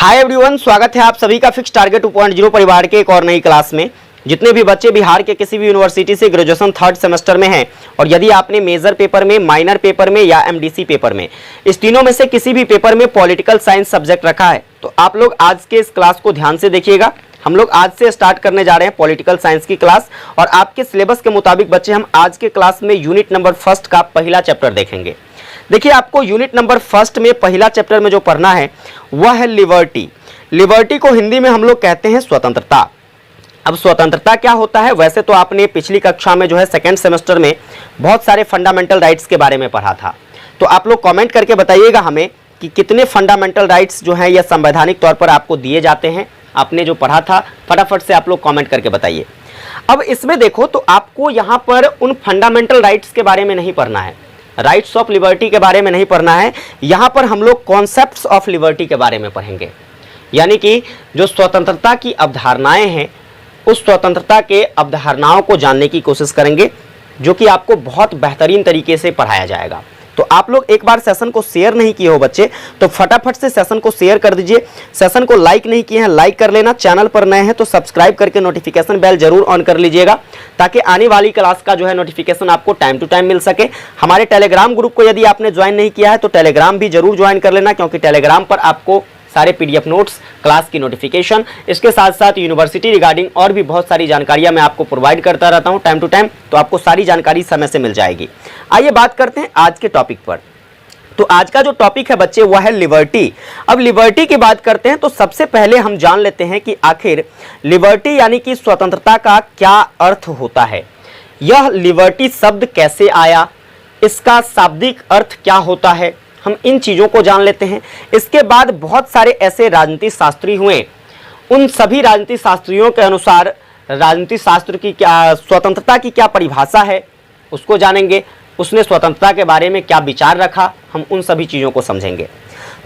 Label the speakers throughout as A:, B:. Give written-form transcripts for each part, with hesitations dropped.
A: Hi everyone, स्वागत है आप सभी का फिक्स टारगेट 2.0 परिवार के एक और नई क्लास में। जितने भी बच्चे बिहार के किसी भी यूनिवर्सिटी से ग्रेजुएशन थर्ड सेमेस्टर में हैं और यदि आपने मेजर पेपर में, माइनर पेपर में या एमडीसी पेपर में, इस तीनों में से किसी भी पेपर में पॉलिटिकल साइंस सब्जेक्ट रखा है तो आप लोग आज के इस क्लास को ध्यान से देखिएगा। हम लोग आज से स्टार्ट करने जा रहे हैं पॉलिटिकल साइंस की क्लास और आपके सिलेबस के मुताबिक बच्चे हम आज के क्लास में यूनिट नंबर फर्स्ट का पहला चैप्टर देखेंगे। देखिए, आपको यूनिट नंबर फर्स्ट में पहला चैप्टर में जो पढ़ना है वह है लिबर्टी। लिबर्टी को हिंदी में हम लोग कहते हैं स्वतंत्रता। अब स्वतंत्रता क्या होता है? वैसे तो आपने पिछली कक्षा में जो है सेकेंड सेमेस्टर में बहुत सारे फंडामेंटल राइट्स के बारे में पढ़ा था, तो आप लोग कमेंट करके बताइएगा हमें कि कितने फंडामेंटल राइट्स जो हैं यह संवैधानिक तौर पर आपको दिए जाते हैं। आपने जो पढ़ा था फटाफट से आप लोग कमेंट करके बताइए। अब इसमें देखो तो आपको यहाँ पर उन फंडामेंटल राइट्स के बारे में नहीं पढ़ना है, राइट्स ऑफ लिबर्टी के बारे में नहीं पढ़ना है। यहाँ पर हम लोग कॉन्सेप्ट्स ऑफ लिबर्टी के बारे में पढ़ेंगे, यानी कि जो स्वतंत्रता की अवधारणाएं हैं उस स्वतंत्रता के अवधारणाओं को जानने की कोशिश करेंगे, जो कि आपको बहुत बेहतरीन तरीके से पढ़ाया जाएगा। तो आप लोग एक बार सेशन को शेयर नहीं किए हो बच्चे तो फटाफट से सेशन को शेयर कर दीजिए। सेशन को लाइक नहीं किए हैं लाइक कर लेना, चैनल पर नए हैं तो सब्सक्राइब करके नोटिफिकेशन बेल जरूर ऑन कर लीजिएगा ताकि आने वाली क्लास का जो है नोटिफिकेशन आपको टाइम टू टाइम मिल सके। हमारे टेलीग्राम ग्रुप को यदि आपने ज्वाइन नहीं किया है तो टेलीग्राम भी जरूर ज्वाइन कर लेना, क्योंकि टेलीग्राम पर आपको सारे पीडीएफ नोट्स, क्लास की नोटिफिकेशन, इसके साथ साथ यूनिवर्सिटी रिगार्डिंग और भी बहुत सारी जानकारियां मैं आपको प्रोवाइड करता रहता हूं टाइम टू टाइम, तो आपको सारी जानकारी समय से मिल जाएगी। आइए बात करते हैं आज के टॉपिक पर। तो आज का जो टॉपिक है बच्चे वह है लिबर्टी। अब लिबर्टी की बात करते हैं तो सबसे पहले हम जान लेते हैं कि आखिर लिबर्टी यानी कि स्वतंत्रता का क्या अर्थ होता है। यह लिबर्टी शब्द कैसे आया, इसका शाब्दिक अर्थ क्या होता है, हम इन चीज़ों को जान लेते हैं। इसके बाद बहुत सारे ऐसे राजनीति शास्त्री हुए, उन सभी राजनीति शास्त्रियों के अनुसार राजनीति शास्त्र की क्या, स्वतंत्रता की क्या परिभाषा है उसको जानेंगे। उसने स्वतंत्रता के बारे में क्या विचार रखा, हम उन सभी चीज़ों को समझेंगे।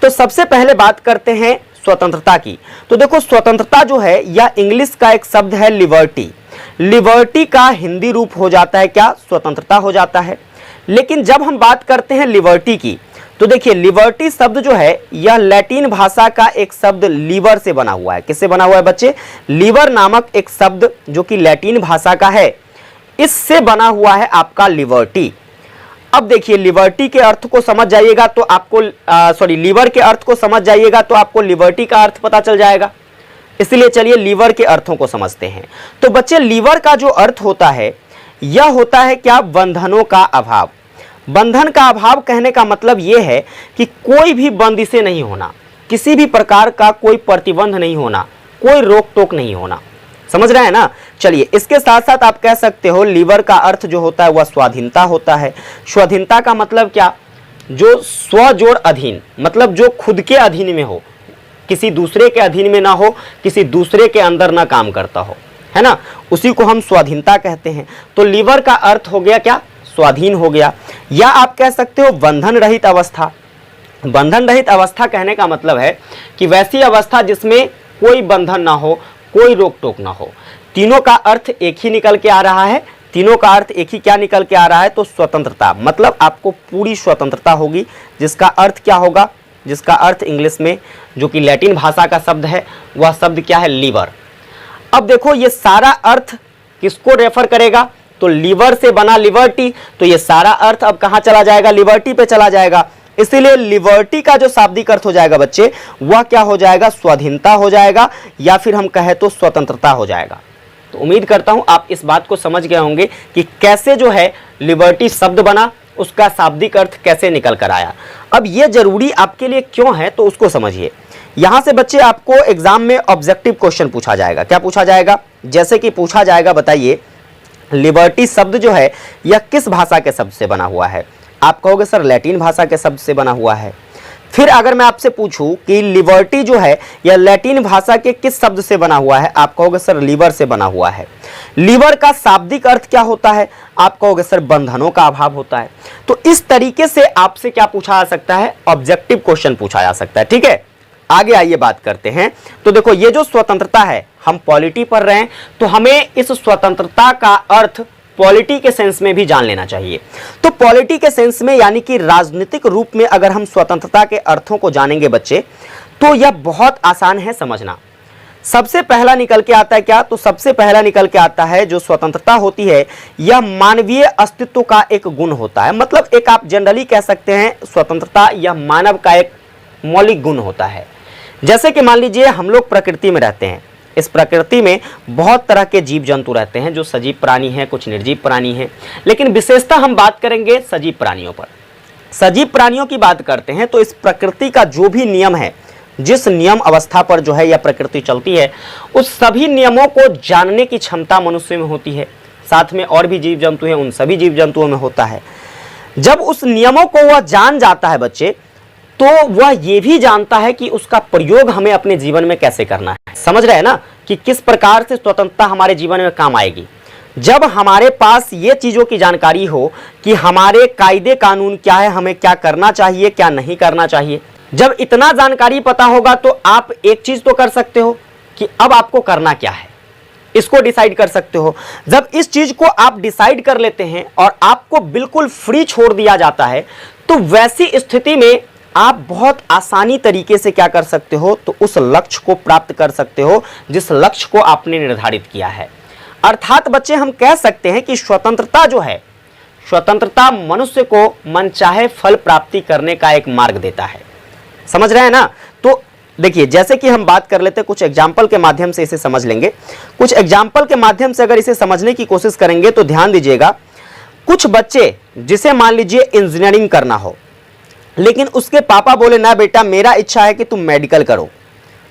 A: तो सबसे पहले बात करते हैं स्वतंत्रता की। तो देखो, स्वतंत्रता जो है यह इंग्लिश का एक शब्द है लिबर्टी। लिबर्टी का हिंदी रूप हो जाता है क्या? स्वतंत्रता हो जाता है। लेकिन जब हम बात करते हैं लिबर्टी की तो देखिए, लिबर्टी शब्द जो है यह लैटिन भाषा का एक शब्द लीवर से बना हुआ है। किससे बना हुआ है बच्चे? लीवर नामक एक शब्द जो कि लैटिन भाषा का है, इससे बना हुआ है आपका लिबर्टी। अब देखिए, लिबर्टी के अर्थ को समझ जाइएगा तो आपको लीवर के अर्थ को समझ जाइएगा तो आपको लिबर्टी का अर्थ पता चल जाएगा। इसलिए चलिए लीवर के अर्थों को समझते हैं। तो बच्चे, लीवर का जो अर्थ होता है यह होता है क्या? बंधनों का अभाव। बंधन का अभाव कहने का मतलब यह है कि कोई भी बंदिशें नहीं होना, किसी भी प्रकार का कोई प्रतिबंध नहीं होना, कोई रोक टोक नहीं होना। समझ रहे हैं ना? चलिए, इसके साथ साथ आप कह सकते हो लीवर का अर्थ जो होता है वह स्वाधीनता होता है। स्वाधीनता का मतलब क्या? जो स्वजोड़ अधीन, मतलब जो खुद के अधीन में हो, किसी दूसरे के अधीन में ना हो, किसी दूसरे के अंदर ना काम करता हो, है ना, उसी को हम स्वाधीनता कहते हैं। तो लीवर का अर्थ हो गया क्या? स्वाधीन हो गया। या आप कह सकते हो बंधन रहित अवस्था। बंधन रहित अवस्था कहने का मतलब है कि वैसी अवस्था जिसमें कोई बंधन ना हो, कोई रोक टोक ना हो। तीनों का अर्थ एक ही निकल के आ रहा है। तीनों का अर्थ एक ही क्या निकल के आ रहा है? तो स्वतंत्रता, मतलब आपको पूरी स्वतंत्रता होगी, जिसका अर्थ क्या होगा? जिसका अर्थ इंग्लिश में, जो कि लैटिन भाषा का शब्द है, वह शब्द क्या है? लीवर। अब देखो, ये सारा अर्थ किसको रेफर करेगा? तो लीवर से बना लिबर्टी, तो ये सारा अर्थ अब कहां चला जाएगा? लिबर्टी पे चला जाएगा। इसीलिए लिबर्टी का जो शाब्दिक अर्थ हो जाएगा बच्चे वह क्या हो जाएगा? स्वाधीनता हो जाएगा, या फिर हम कहें तो स्वतंत्रता हो जाएगा। तो उम्मीद करता हूं आप इस बात को समझ गए होंगे कि कैसे जो है लिबर्टी शब्द बना, उसका शाब्दिक अर्थ कैसे निकल कर आया। अब यह जरूरी आपके लिए क्यों है तो उसको समझिए। यहां से बच्चे आपको एग्जाम में ऑब्जेक्टिव क्वेश्चन पूछा जाएगा। क्या पूछा जाएगा? जैसे कि पूछा जाएगा, बताइए लिबर्टी शब्द जो है यह किस भाषा के शब्द से बना हुआ है? आप कहोगे सर लैटिन भाषा के शब्द से बना हुआ है। फिर अगर मैं आपसे पूछूं कि लिबर्टी जो है यह लैटिन भाषा के किस शब्द से बना हुआ है? आप कहोगे सर लीवर से बना हुआ है। लीवर का शाब्दिक अर्थ क्या होता है? आप कहोगे सर बंधनों का अभाव होता है। तो इस तरीके से आपसे क्या पूछा जा सकता है? ऑब्जेक्टिव क्वेश्चन पूछा जा सकता है। ठीक है, आगे आइए बात करते हैं। तो देखो, ये जो स्वतंत्रता है, हम पॉलिटी पढ़ रहे हैं तो हमें इस स्वतंत्रता का अर्थ पॉलिटी के सेंस में भी जान लेना चाहिए। तो पॉलिटी के सेंस में यानी कि राजनीतिक रूप में अगर हम स्वतंत्रता के अर्थों को जानेंगे बच्चे तो यह बहुत आसान है समझना। सबसे पहला निकल के आता है क्या? तो सबसे पहला निकल के आता है जो स्वतंत्रता होती है यह मानवीय अस्तित्व का एक गुण होता है। मतलब एक आप जनरली कह सकते हैं स्वतंत्रता यह मानव का एक मौलिक गुण होता है। जैसे कि मान लीजिए हम लोग प्रकृति में रहते हैं, इस प्रकृति में बहुत तरह के जीव जंतु रहते हैं जो सजीव प्राणी हैं, कुछ निर्जीव प्राणी हैं, लेकिन विशेषता हम बात करेंगे सजीव प्राणियों पर। सजीव प्राणियों की बात करते हैं तो इस प्रकृति का जो भी नियम है, जिस नियम अवस्था पर जो है यह प्रकृति चलती है, उस सभी नियमों को जानने की क्षमता मनुष्य में होती है। साथ में और भी जीव जंतु हैं, उन सभी जीव जंतुओं में होता है। जब उस नियमों को वह जान जाता है बच्चे, तो वह ये भी जानता है कि उसका प्रयोग हमें अपने जीवन में कैसे करना है। समझ रहे हैं ना कि किस प्रकार से स्वतंत्रता हमारे जीवन में काम आएगी। जब हमारे पास ये चीज़ों की जानकारी हो कि हमारे कायदे कानून क्या है, हमें क्या करना चाहिए, क्या नहीं करना चाहिए, जब इतना जानकारी पता होगा तो आप एक चीज़ तो कर सकते हो कि अब आपको करना क्या है, इसको डिसाइड कर सकते हो। जब इस चीज़ को आप डिसाइड कर लेते हैं और आपको बिल्कुल फ्री छोड़ दिया जाता है, तो वैसी स्थिति में आप बहुत आसानी तरीके से क्या कर सकते हो, तो उस लक्ष्य को प्राप्त कर सकते हो जिस लक्ष्य को आपने निर्धारित किया है। अर्थात बच्चे हम कह सकते हैं कि स्वतंत्रता जो है, स्वतंत्रता मनुष्य को मनचाहे फल प्राप्ति करने का एक मार्ग देता है। समझ रहे हैं ना? तो देखिए, जैसे कि हम बात कर लेते हैं, कुछ एग्जाम्पल के माध्यम से इसे समझ लेंगे। कुछ एग्जाम्पल के माध्यम से अगर इसे समझने की कोशिश करेंगे तो ध्यान दीजिएगा, कुछ बच्चे जिसे मान लीजिए इंजीनियरिंग करना हो, लेकिन उसके पापा बोले ना बेटा मेरा इच्छा है कि तुम मेडिकल करो,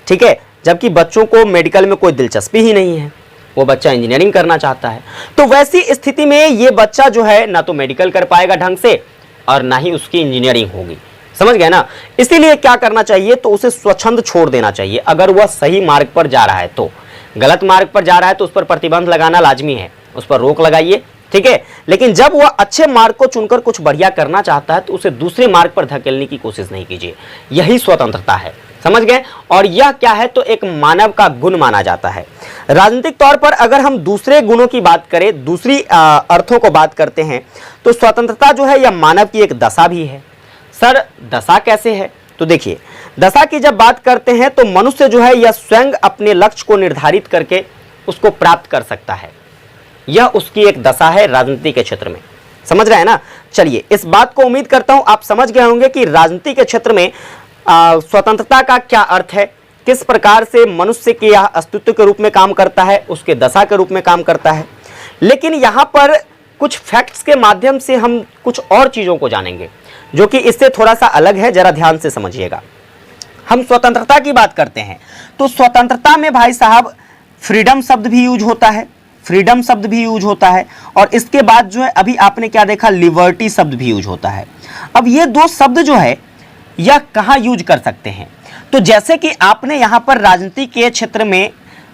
A: ठीक है, जबकि बच्चों को मेडिकल में कोई दिलचस्पी ही नहीं है, वो बच्चा इंजीनियरिंग करना चाहता है। तो वैसी स्थिति में ये बच्चा जो है ना तो मेडिकल कर पाएगा ढंग से और ना ही उसकी इंजीनियरिंग होगी। समझ गए ना? इसीलिए क्या करना चाहिए, तो उसे स्वच्छंद छोड़ देना चाहिए। अगर वह सही मार्ग पर जा रहा है तो, गलत मार्ग पर जा रहा है तो उस पर प्रतिबंध लगाना लाजमी है, उस पर रोक लगाइए, ठीक है। लेकिन जब वह अच्छे मार्ग को चुनकर कुछ बढ़िया करना चाहता है तो उसे दूसरे मार्ग पर धकेलने की कोशिश नहीं कीजिए। यही स्वतंत्रता है। समझ गए? और यह क्या है, तो एक मानव का गुण माना जाता है। राजनीतिक तौर पर अगर हम दूसरे गुणों की बात करें, दूसरी अर्थों को बात करते हैं, तो स्वतंत्रता जो है यह मानव की एक दशा भी है। सर दशा कैसे है? तो देखिए, दशा की जब बात करते हैं तो मनुष्य जो है यह स्वयं अपने लक्ष्य को निर्धारित करके उसको प्राप्त कर सकता है। यह उसकी एक दशा है राजनीति के क्षेत्र में। समझ रहे हैं ना? चलिए, इस बात को उम्मीद करता हूं आप समझ गए होंगे कि राजनीति के क्षेत्र में स्वतंत्रता का क्या अर्थ है, किस प्रकार से मनुष्य के यह अस्तित्व के रूप में काम करता है, उसके दशा के रूप में काम करता है। लेकिन यहाँ पर कुछ फैक्ट्स के माध्यम से हम कुछ और चीज़ों को जानेंगे जो कि इससे थोड़ा सा अलग है। जरा ध्यान से समझिएगा। हम स्वतंत्रता की बात करते हैं तो स्वतंत्रता में भाई साहब फ्रीडम शब्द भी यूज होता है, फ्रीडम शब्द भी यूज होता है, और इसके बाद जो है अभी आपने क्या देखा, लिबर्टी शब्द भी यूज होता है। अब ये दो शब्द जो है यह कहाँ यूज कर सकते हैं, तो जैसे कि आपने यहाँ पर राजनीति के क्षेत्र में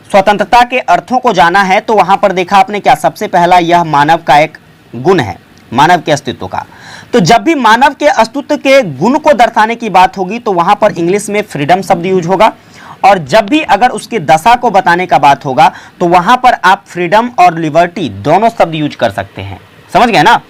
A: स्वतंत्रता के अर्थों को जाना है, तो वहाँ पर देखा आपने क्या, सबसे पहला यह मानव का एक गुण है, मानव के अस्तित्व का। तो जब भी मानव के अस्तित्व के गुण को दर्शाने की बात होगी तो वहाँ पर इंग्लिश में फ्रीडम शब्द यूज होगा, और जब भी अगर उसकी दशा को बताने का बात होगा तो वहाँ पर आप फ्रीडम और लिबर्टी दोनों शब्द यूज कर सकते हैं। समझ गए ना?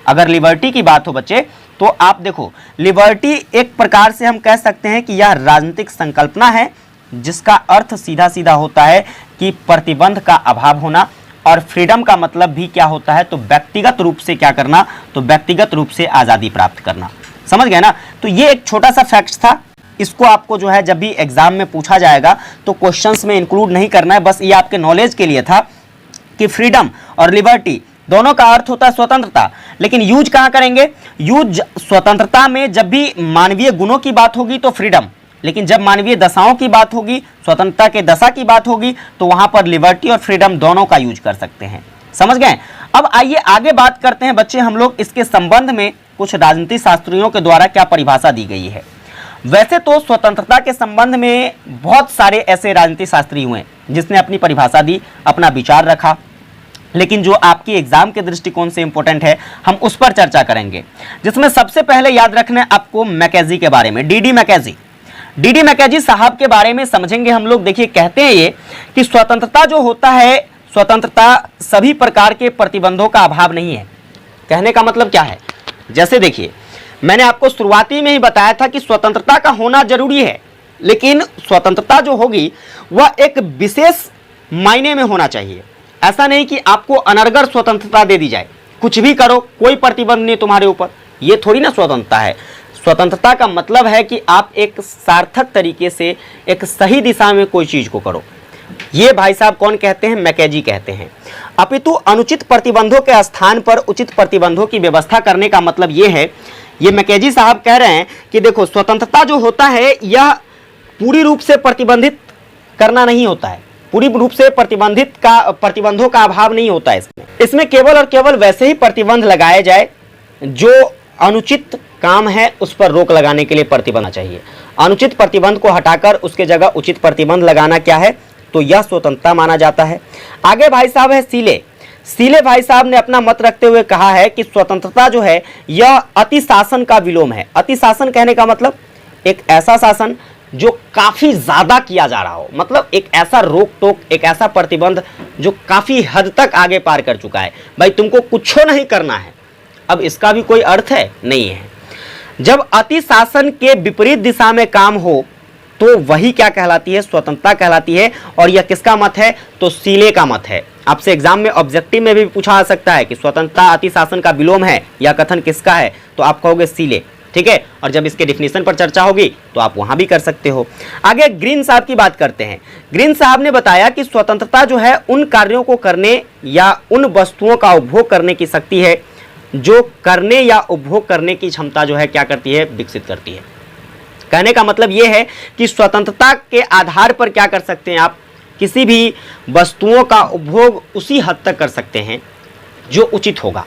A: अगर लिबर्टी की बात हो बच्चे तो आप देखो, लिबर्टी एक प्रकार से हम कह सकते हैं कि यह राजनीतिक संकल्पना है जिसका अर्थ सीधा सीधा होता है कि प्रतिबंध का अभाव होना, और फ्रीडम का मतलब भी क्या होता है, तो व्यक्तिगत रूप से क्या करना, तो व्यक्तिगत रूप से आज़ादी प्राप्त करना। समझ गए ना? तो ये एक छोटा सा फैक्ट था, इसको आपको जो है जब भी एग्जाम में पूछा जाएगा तो क्वेश्चंस में इंक्लूड नहीं करना है, बस ये आपके नॉलेज के लिए था कि फ्रीडम और लिबर्टी दोनों का अर्थ होता है स्वतंत्रता। लेकिन यूज कहाँ करेंगे, यूज स्वतंत्रता में जब भी मानवीय गुणों की बात होगी तो फ्रीडम, लेकिन जब मानवीय दशाओं की बात होगी, स्वतंत्रता के दशा की बात होगी, तो वहां पर लिबर्टी और फ्रीडम दोनों का यूज कर सकते हैं। समझ गए? अब आइए आगे बात करते हैं बच्चे हम लोग इसके संबंध में कुछ राजनीति शास्त्रियों के द्वारा क्या परिभाषा दी गई है। वैसे तो स्वतंत्रता के संबंध में बहुत सारे ऐसे राजनीति शास्त्री हुए जिसने अपनी परिभाषा दी, अपना विचार रखा, लेकिन जो आपकी एग्जाम के दृष्टिकोण से इंपॉर्टेंट है हम उस पर चर्चा करेंगे, जिसमें सबसे पहले याद रखना है आपको मैकेजी के बारे में। डीडी मैकेजी साहब के बारे में समझेंगे हम लोग। देखिए, कहते हैं ये कि स्वतंत्रता जो होता है, स्वतंत्रता सभी प्रकार के प्रतिबंधों का अभाव नहीं है। कहने का मतलब क्या है, जैसे देखिए मैंने आपको शुरुआती में ही बताया था कि स्वतंत्रता का होना जरूरी है, लेकिन स्वतंत्रता जो होगी वह एक विशेष मायने में होना चाहिए। ऐसा नहीं कि आपको अनर्गल स्वतंत्रता दे दी जाए, कुछ भी करो, कोई प्रतिबंध नहीं तुम्हारे ऊपर, ये थोड़ी ना स्वतंत्रता है। स्वतंत्रता का मतलब है कि आप एक सार्थक तरीके से एक सही दिशा में कोई चीज को करो। ये भाई साहब कौन कहते हैं? मैकेजी कहते हैं। अपितु अनुचित प्रतिबंधों के स्थान पर उचित प्रतिबंधों की व्यवस्था करने का मतलब ये है, ये मैकेजी साहब कह रहे हैं कि देखो स्वतंत्रता जो होता है यह पूरी रूप से प्रतिबंधित करना नहीं होता है, पूरी रूप से प्रतिबंधों का अभाव नहीं होता है। इसमें केवल और केवल वैसे ही प्रतिबंध लगाए जाए जो अनुचित काम है उस पर रोक लगाने के लिए प्रतिबंध चाहिए। अनुचित प्रतिबंध को हटाकर उसके जगह उचित प्रतिबंध लगाना क्या है, तो यह स्वतंत्रता माना जाता है। आगे भाई साहब है सीले भाई साहब ने अपना मत रखते हुए कहा है कि स्वतंत्रता जो है यह अति शासन का विलोम है। अति शासन कहने का मतलब एक ऐसा शासन जो काफी ज्यादा किया जा रहा हो, मतलब एक ऐसा रोक टोक, एक ऐसा प्रतिबंध जो काफी हद तक आगे पार कर चुका है। भाई तुमको कुछ नहीं करना है, अब इसका भी कोई अर्थ है? नहीं है। जब अति शासन के विपरीत दिशा में काम हो तो वही क्या कहलाती है? स्वतंत्रता कहलाती है। और यह किसका मत है? तो सीले का मत है। आपसे एग्जाम में ऑब्जेक्टिव में भी पूछा जा सकता है कि स्वतंत्रता अति शासन का विलोम है, यह कथन किसका है? तो आप कहोगे सीले, ठीक है। और जब इसके डिफिनेशन पर चर्चा होगी तो आप वहां भी कर सकते हो। आगे ग्रीन साहब की बात करते हैं। ग्रीन साहब ने बताया कि स्वतंत्रता जो है उन कार्यों को करने या उन वस्तुओं का उपभोग करने की शक्ति है जो करने या उपभोग करने की क्षमता जो है क्या करती है? विकसित करती है। कहने का मतलब यह है कि स्वतंत्रता के आधार पर क्या कर सकते हैं आप? किसी भी वस्तुओं का उपभोग उसी हद तक कर सकते हैं जो उचित होगा,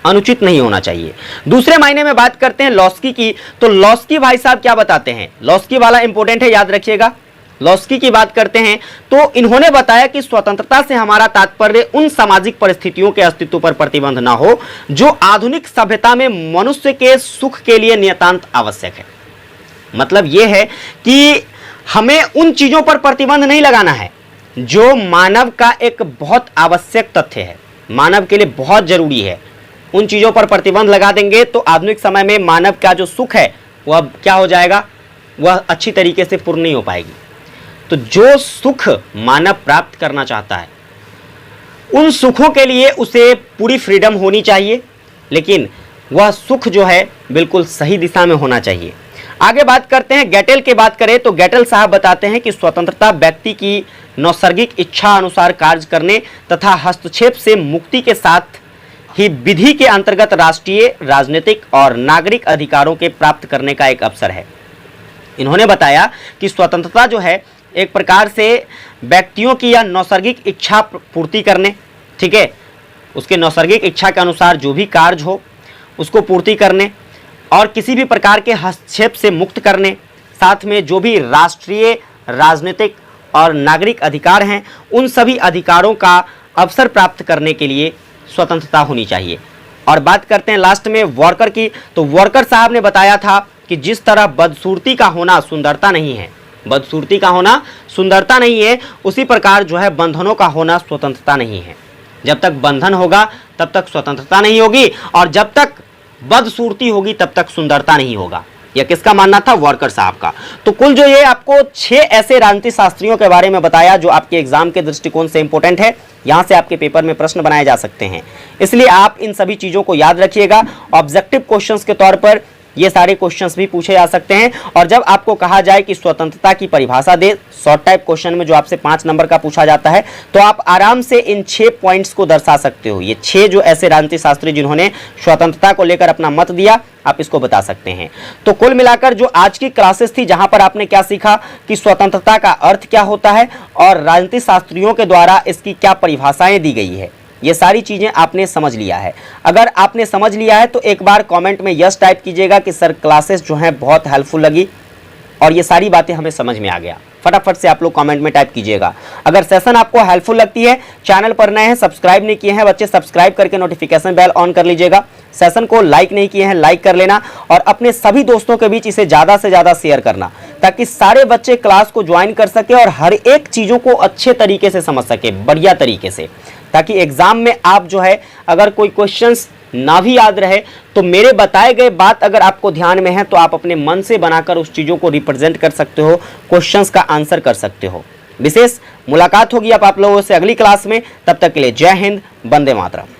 A: अनुचित नहीं होना चाहिए। दूसरे मायने में बात करते हैं लॉस्की की, तो लॉस्की भाई साहब क्या बताते हैं? लॉस्की वाला इंपॉर्टेंट है, याद रखिएगा। लॉस्की की बात करते हैं तो इन्होंने बताया कि स्वतंत्रता से हमारा तात्पर्य उन सामाजिक परिस्थितियों के अस्तित्व पर प्रतिबंध ना हो जो आधुनिक सभ्यता में मनुष्य के सुख के लिए नितांत आवश्यक है। मतलब यह है कि हमें उन चीजों पर प्रतिबंध नहीं लगाना है जो मानव का एक बहुत आवश्यक तथ्य है, मानव के लिए बहुत जरूरी है। उन चीजों पर प्रतिबंध लगा देंगे तो आधुनिक समय में मानव का जो सुख है वह क्या हो जाएगा? वह अच्छी तरीके से पूर्ण नहीं हो पाएगी। तो जो सुख मानव प्राप्त करना चाहता है उन सुखों के लिए उसे पूरी फ्रीडम होनी चाहिए, लेकिन वह सुख जो है बिल्कुल सही दिशा में होना चाहिए। आगे बात करते हैं गैटेल की बात करें तो गैटेल साहब बताते हैं कि स्वतंत्रता व्यक्ति की नैसर्गिक इच्छा अनुसार कार्य करने तथा हस्तक्षेप से मुक्ति के साथ ही विधि के अंतर्गत राष्ट्रीय, राजनीतिक और नागरिक अधिकारों के प्राप्त करने का एक अवसर है। इन्होंने बताया कि स्वतंत्रता जो है एक प्रकार से व्यक्तियों की या नैसर्गिक इच्छा पूर्ति करने, ठीक है, उसके नैसर्गिक इच्छा के अनुसार जो भी कार्य हो उसको पूर्ति करने और किसी भी प्रकार के हस्तक्षेप से मुक्त करने, साथ में जो भी राष्ट्रीय, राजनीतिक और नागरिक अधिकार हैं उन सभी अधिकारों का अवसर प्राप्त करने के लिए स्वतंत्रता होनी चाहिए। और बात करते हैं लास्ट में वॉकर की, तो वॉकर साहब ने बताया था कि जिस तरह बदसूरती का होना सुंदरता नहीं है, बदसूरती का होना सुंदरता नहीं है, उसी प्रकार जो है बंधनों का होना स्वतंत्रता नहीं है। जब तक बंधन होगा तब तक स्वतंत्रता नहीं होगी और जब तक बदसूरती होगी तब तक सुंदरता नहीं होगा। यह किसका मानना था? वॉकर साहब का। तो कुल जो ये आपको 6 ऐसे राजनीतिक शास्त्रियों के बारे में बताया जो आपके एग्जाम के दृष्टिकोण से इंपॉर्टेंट है, यहां से आपके पेपर में प्रश्न बनाए जा सकते हैं, इसलिए आप इन सभी चीजों को याद रखिएगा। ऑब्जेक्टिव क्वेश्चंस के तौर पर ये सारे क्वेश्चंस भी पूछे जा सकते हैं। और जब आपको कहा जाए कि स्वतंत्रता की परिभाषा दे, शॉर्ट टाइप क्वेश्चन में जो आपसे 5 नंबर का पूछा जाता है, तो आप आराम से इन 6 पॉइंट्स को दर्शा सकते हो। ये 6 जो ऐसे राजनीतिक शास्त्री जिन्होंने स्वतंत्रता को लेकर अपना मत दिया, आप इसको बता सकते हैं। तो कुल मिलाकर जो आज की क्लासेस थी, जहां पर आपने क्या सीखा कि स्वतंत्रता का अर्थ क्या होता है और राजनीतिक शास्त्रियों के द्वारा इसकी क्या परिभाषाएं दी गई है, ये सारी चीजें आपने समझ लिया है। अगर आपने समझ लिया है तो एक बार कमेंट में यस टाइप कीजिएगा कि सर क्लासेस जो हैं बहुत हेल्पफुल लगी और ये सारी बातें हमें समझ में आ गया। फटाफट से आप लोग कमेंट में टाइप कीजिएगा। अगर सेशन आपको हेल्पफुल लगती है, चैनल पर नए हैं, सब्सक्राइब नहीं किए हैं बच्चे, सब्सक्राइब करके नोटिफिकेशन बेल ऑन कर लीजिएगा। सेशन को लाइक नहीं किए हैं, लाइक कर लेना और अपने सभी दोस्तों के बीच इसे ज़्यादा से ज़्यादा शेयर करना, ताकि सारे बच्चे क्लास को ज्वाइन कर सके और हर एक चीज़ों को अच्छे तरीके से समझ सके, बढ़िया तरीके से, ताकि एग्जाम में आप जो है अगर कोई क्वेश्चंस ना भी याद रहे तो मेरे बताए गए बात अगर आपको ध्यान में है तो आप अपने मन से बनाकर उस चीज़ों को रिप्रेजेंट कर सकते हो, क्वेश्चंस का आंसर कर सकते हो। विशेष मुलाकात होगी आप लोगों से अगली क्लास में, तब तक के लिए जय हिंद, वंदे मातरम।